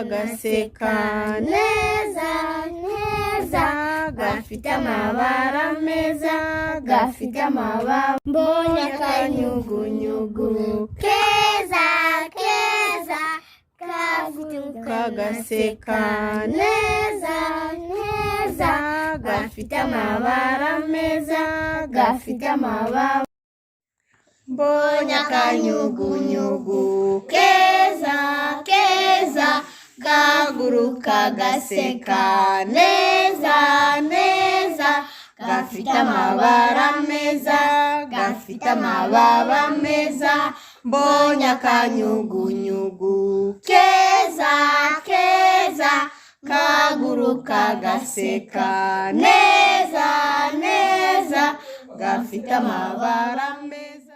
gaseka neza neza, gafite amabara meza, gafite amababa. Mbonye akanyugunyugu keza keza, kagaseka neza neza, gafite amabara meza, gafite amababa. Mbonye akanyugunyugu keza keza, kaguruka gaseka neza neza, gafite amabara meza, gafite amababa meza. Mbonye akanyugunyugu keza keza, kaguruka gaseka neza neza, gafite amabara meza.